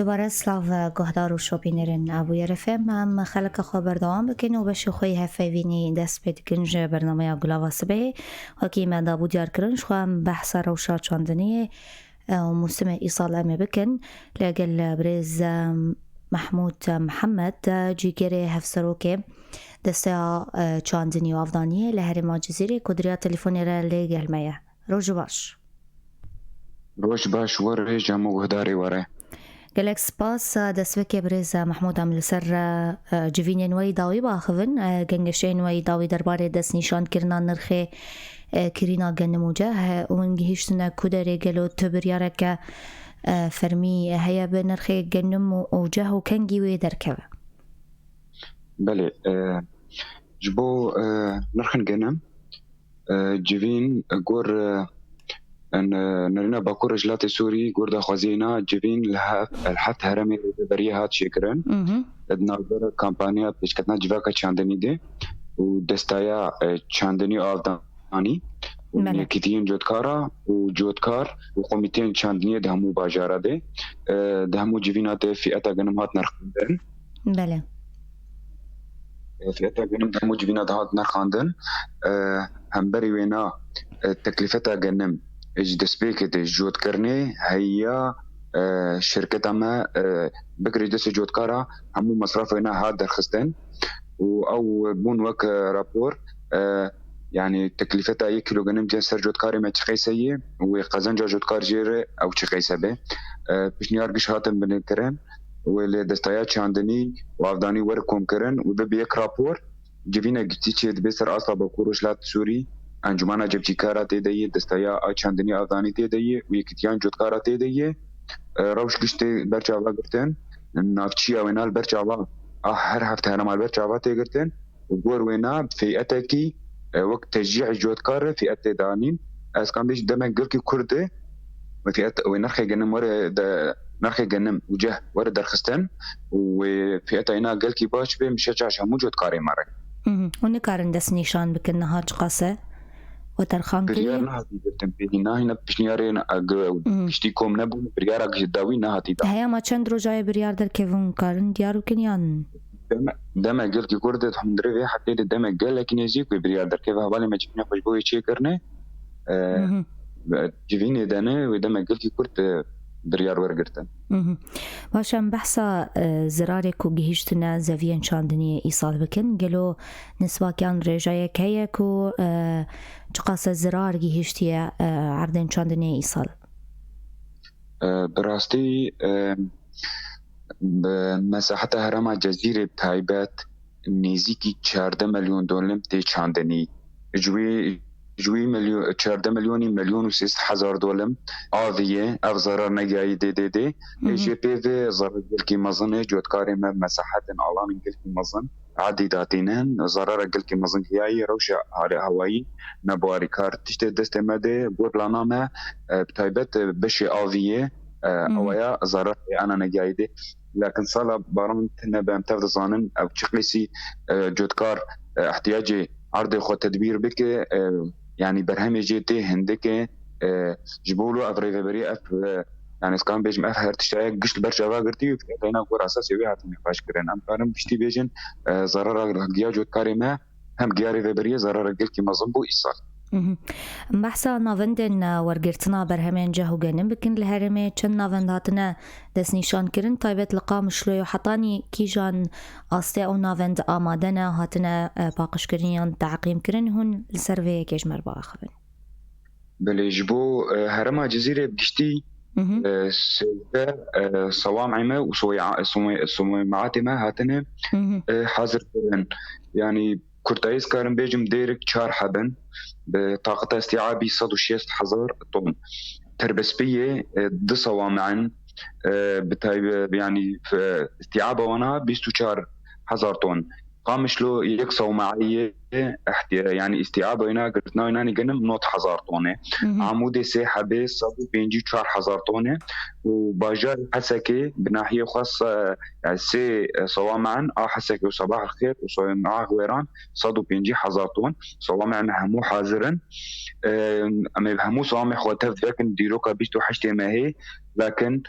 دوباره سلاو گهدار و شوبینرن ابو رفم هم خلق خبر دوام بکن و بش خوی هفوینی دست بید کنج برنامه گلاوا سبه وکی ما دابو دیار کرن شو هم بحث روشا چاندنی و موسم ایصال امه بکن لگل برز محمود محمد جیگری هفسروکه دسته چاندنی و افدانیه لهر ما جزیره کدریا تلفونی را لگل مایه روش باش وره جمع گهداری وره گلک سپاس دست برز محمود هم لسر جوین نوی داوی باخون گنگشه نوی داوی درباره دست نشان کرنا نرخه کرینا گنموجه و منگهشتنا کدره گلو تبریاره که فرمی هیا به نرخه گنم و جه و کنگی وی درکوه بله جبو نرخن گنم جوین گور ان نرينا باكور رجلات سوري قرده خزينه جبين لها الحت هرمي بريهات شكرن ادنا كامبانيا بيشكتنا جواكا چاندني دي ودستايا چاندني آلداني ونكتين جودكارا وجودكار وقوميتين چاندني دهمو باجارة دي دهمو جبينات فئتا غنمات نرخندن بله فئتا غنم دهمو جبينات هات نرخندن هم بري وينا تكلفتا غنم اج دسبيك دي جود كرني هي شركة ما بكري دس جود كارا همو مصرفنا هاد درخستن او بون وك رابور يعني تكلفتها اي كيلو غنم جنسر جود كاري ما تخيسيه وقزن جود كار جير او تخيسبه بشنيار قش هاتم بنكرن واللي دستايات شاندني وافداني وركم كرن وبيك رابور جبينا قتيتي دبسر اصلا بكوروش لات سوري انجمانا جبجیکارا تیدیه دستایا چندنی آذانی تیدیه و یکتیان جودکارا تیدیه روش گشته برچاوا گرتن نافچی اوینال برچاوا هر هفته هرمال برچاوا تیگرتن و گور وینا فئته کی وقت تشجيع جودکار فئته دانین از کام بیش دمک گل کی کرده و فئته و نرخ جنم ور نرخ جنم وجه ور درخستن و فئته اینا گل کی باش به مشجعش همو جودکاری ماره اون کارن دست نشان بکن هاج قاسه وترخان بريار نهاتي بالتنبيه هنا بشنيارين اشتي كوم نبو بريار داوي نهاتي دا هيا ما چند روزای بريار در كيفون كارن ديارو كنيان دم قال كي كورد الحمد لله حتى دم قال لكن يزيك بريار در كيف حوالي ما جبنا خوش بوي شي كرنه جيفيني دانه ودم قال كي كورد بريار ورقرتن باشم بحثا زرارك و گهشتنا زوین چاندنی ایصال بکن گلو نسواکیان رجای کهیک و چقاس زرار گهشتیه عردن چاندنی ایصال براستی مساحت هرما جزیره تایبت نزیکی 14 میلیون دلار تی چاندنی جوی مليون 14 مليون و 300,000 دولار آویه اف ضرر نگاهی دی جی پی و ضرر گلکی مزن جودکاری ما مساحت آلان گلکی مزن عادی داتینن ضرر گلکی مزن هیایی روش هوایی نبواری کار تشت دست مده بورلانا ما بتایبت بشی آویه اویا ضرر انا نگاهی دی لكن صار بارم تنبأ متفض ظانن او تشخيصي جودكار احتياجي عرض خو تدبير بك يعني برهمي جيتي هندك جبولو افري بري اف يعني سكان بيجم اف هر تشتاي قشت برشا واغرتي فينا كور اساسي وي هات نقاش كرن ام كارم بشتي بيجن ضرر غيا جو كاريما هم غياري بري ضرر قلكي مزبو ايصال بحثا ناوندن ورگرتنا برهمین جهو گنم بکن لهرمه چند ناونداتنا دست نشان کرن تایبت لقام شلوی و حطانی کی جان آسته او ناوند آمادنا هاتنا باقش کرنیان تعقیم کرن هون لسروی کجمر باخبن بله جبو هرما جزیره بگشتی صوامعمه و صومعاتمه هاتنا حاضر کرن يعني كورتايز كارن بيجم ديرك شار حبن بطاقة استيعابي 106,000 طن تربسبية دي صوامعن بتايب يعني في استيعابه وانا 24,000 طن قامش له يك صومعية يعني استيعابه هنا قلتنا هنا نجنم نوت 1,000 طن عمودي ساحة بس صابو بينجي 4,000 طن وباجار حسكي بناحية خاصة يعني سي صوامعن حسكي وصباح الخير وصوامع غويران صادو بينجي 1,000 طن صوامعنا همو حاضرا اما همو صوامع خواتف لكن ديروكا بيشتو حشتي ما هي لكن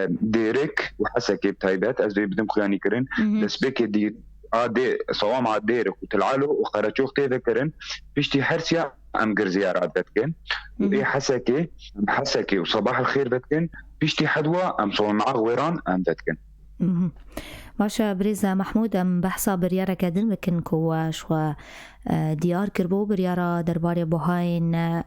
ديرك وحسكي بتايبات از بدم خياني كرن دسبك دي عادي صوام على ديرك وتلعلو وخرجوك تذكرن بيشتي حرسيا ام زيارات بتكن واي حسكي وصباح الخير بتكن بيشتي حدوه ام صوم مع غويران ام بتكن ماشا بريزة محمود ام بحثا بريارة كدن بكن كواش و ديار كربو بريارة درباري بوهاين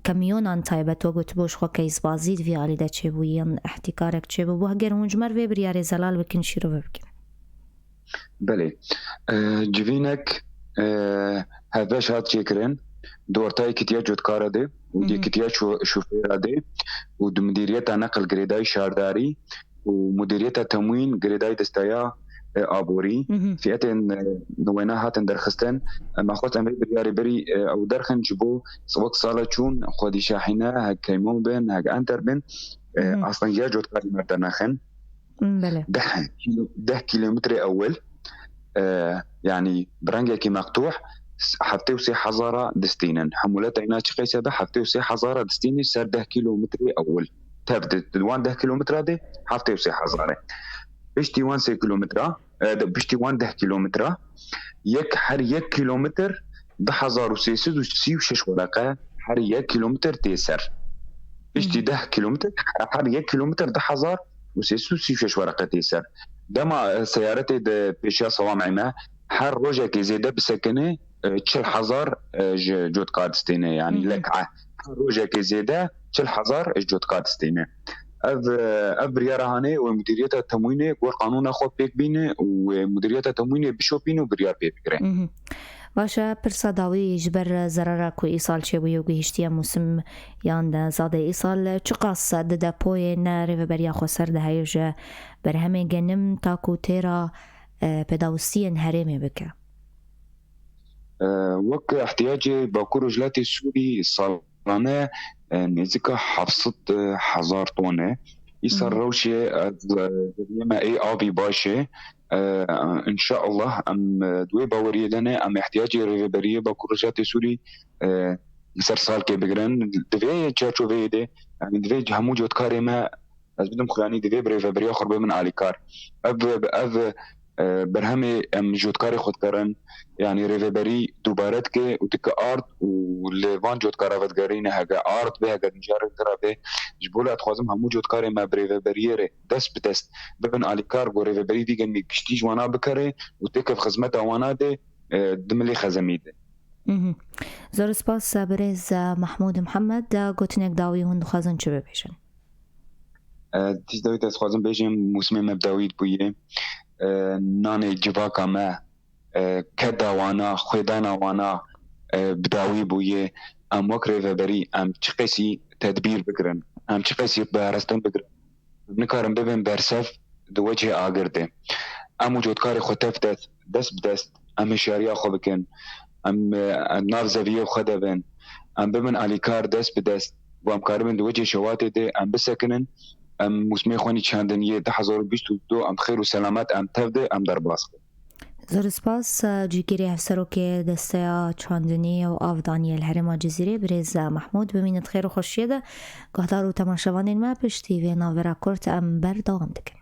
كميونان تايبت وقت بوش خو كيس بازيد في عالي دا چبوين احتكارك چبو بوه گر هنجمر في بريارة زلال بكن شروع بكن بله جوینک هفش هات چیکرن دورتای کتیا جودکاره ده و دی کتیا شوفیره ده و دو مدیریت نقل گریدای شارداری و مدیریت تموین گریدای دستایا آبوری فئتن نوینا هاتن درخستن ما خود امری بریاری بری او درخن جبو سوق سالا چون خودی شاحنه هک کیمون بن هک انتر بن اصلا یا جودکاری مردناخن بله 10 كيلومتر اول يعني برنجكي مقطوع حفتي وسي حزارة دستينا حمولات عيناتي قيسة حفتي وسي حزارة دستيني سار 10 كيلومتر اول تبدت 10 كيلومتر دي حفتي وسي حزارة بشتي 1 كيلومتر بشتي 1 كيلومتر يك حر 1 كيلومتر ده حزار وسي سد وسي وشش ورقة حر 1 كيلومتر تيسر بشتي 10 كيلومتر حر 1 كيلومتر ده حزار وسي سد وسي وشش ورقة تيسر دما سيارتي د بيشيا صوام عما حر روجا كي زيدا بسكنه تشل حزار جود كادستينه يعني لكعه حر روجا كي زيدا تشل حزار جود كادستينه اف بريارهاني ومديريه التموين والقانون اخو بيك بينه ومديريه التموين بشوبينه وبريار بيكرين باشا پرسا داوی جبر ضرر کو ایصال چوی و گهشتی موسم یان زاده ایصال چقاس د پوی نره بریا خو سر ده هیج بر همه گنم تاکو تیرا پداوسین هرمه بکه وك احتياجي باكو رجلاتي السوري صالانه نزكا حفصت حزار طونه يصير روشي ما اي ابي باشي ان شاء الله ام دوي باوري لنا ام احتياجي ريبريه باكورجات سوري يصير سال كي بجرن دفي تشاتشو فيدي يعني دفي همو جوت كاريما از بدم خلاني دفي بريبريه خربه من عليكار اب برهمي ام جوت كاري خود كرن يعني ريبري دوبارت كي وتك ارت وليفان جوت كارافت غارينا هاga ارت به هاga نجار ترابه جبوله اتخوازم همو جوت كاري ما بريبريه دس بدست ببن عليكار غو ريبري دي جن كشتيج وانا بكري وتك في خدمته وانا دي دملي خزميده زور سپاس برز محمود محمد گوتنک داوی هند خوازن چه بپیشن تیز داوی تاز خوازن بيجم موسم مبداويد بويه ناني جواكا ما كدا وانا خدانا وانا بداوي بويه ام وكري بري ام تشقيسي تدبير بكرن ام تشقيسي بارستن بكرن نكارم ببن برسف دو وجه اگرده ام وجود كاري خطفتت دست بدست ام شاريا خو بكن ام نار زويه خدبن ام ببن عليكار دست بدست وام كارمن دو وجه شواتي دي ام بسكنن ام موسمي خواني چاندنيه 2022 ام خير وسلامات ام تفده ام در باسخ زور سپاس جیگیری افسرو که دسته چاندنی و آف دانیل هرما جزیره برز محمود بمینت خیر و خوشیده گهدار و تماشاوانین ما پشتی و ناورا کرت ام بردام دکن